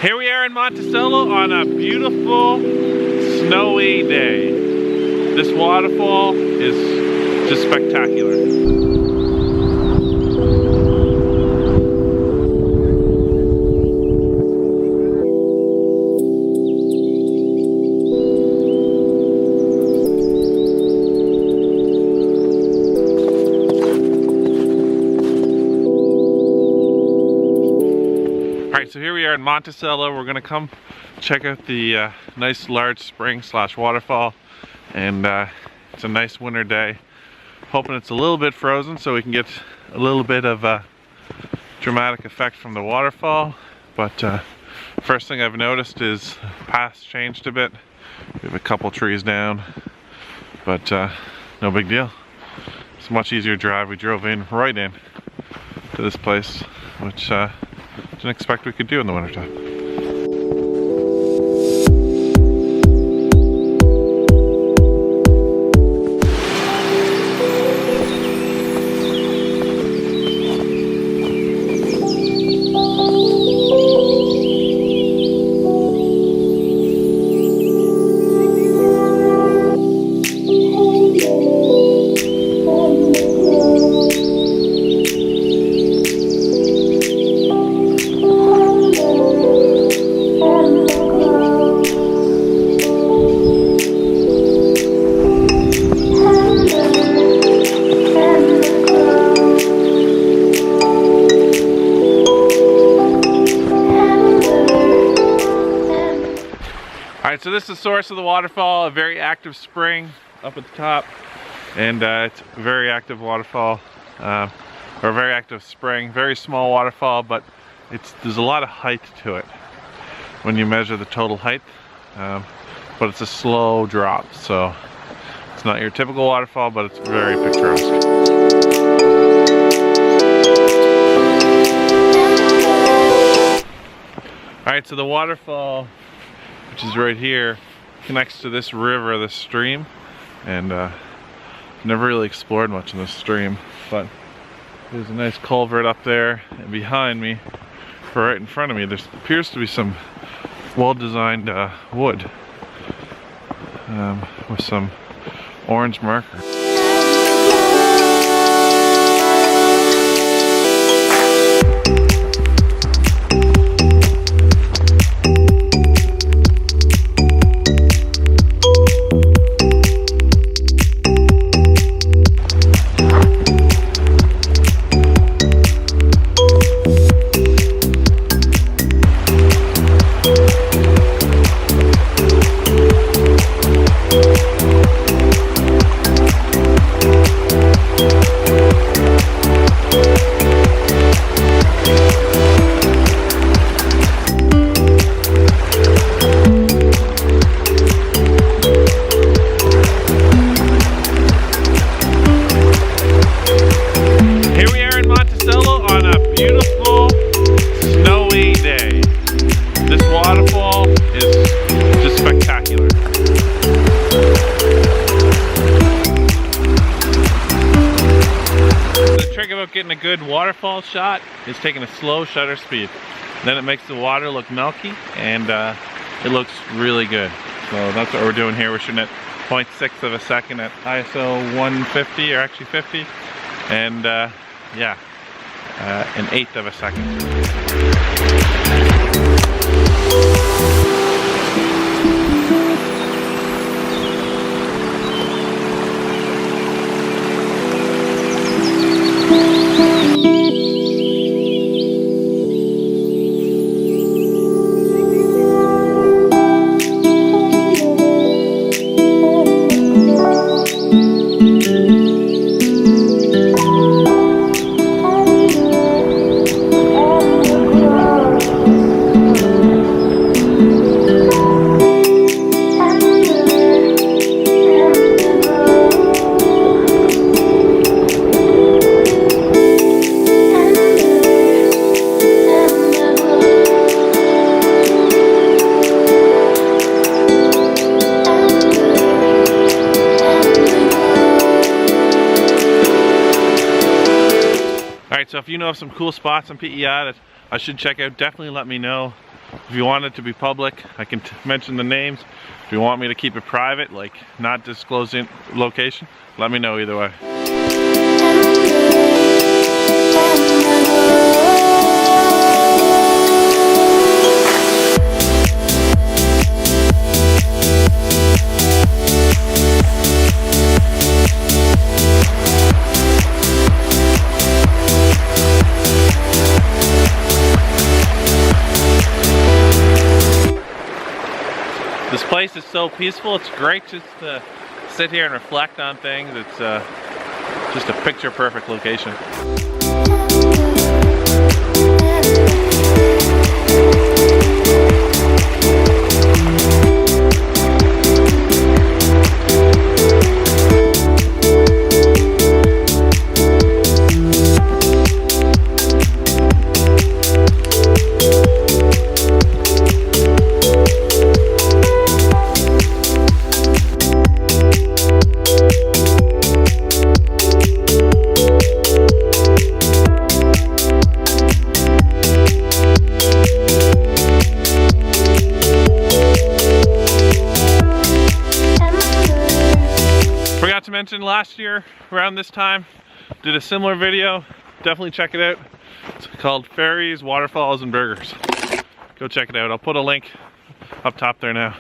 Here we are in Monticello on a beautiful snowy day. This waterfall is just spectacular. So here we are in Monticello. We're gonna come check out the nice large spring slash waterfall, and it's a nice winter day. Hoping it's a little bit frozen so we can get a little bit of a dramatic effect from the waterfall. But first thing I've noticed is path's changed a bit. We have a couple trees down, but no big deal. It's a much easier drive. We drove right in to this place, which didn't expect we could do in the wintertime. So this is the source of the waterfall, a very active spring up at the top, and it's a very active waterfall, or a very active spring. Very small waterfall, but there's a lot of height to it when you measure the total height, but it's a slow drop, so it's not your typical waterfall, but it's very picturesque. Alright, so the waterfall, which is right here, connects to this river, this stream, and never really explored much in this stream, but there's a nice culvert up there, and behind me, right in front of me, there appears to be some well-designed wood with some orange marker. Getting a good waterfall shot is taking a slow shutter speed. Then it makes the water look milky, and it looks really good. So that's what we're doing here. We're shooting at 0.6 of a second at ISO 150, or actually 50, and yeah, an eighth of a second. So if you know of some cool spots on PEI that I should check out, definitely let me know. If you want it to be public, I can mention the names. If you want me to keep it private, like not disclosing location, let me know either way. This place is so peaceful, it's great just to sit here and reflect on things. It's just a picture perfect location. Forgot to mention last year around this time did a similar video. Definitely check it out. It's called Ferries, Waterfalls, and Burgers. Go check it out. I'll put a link up top there now.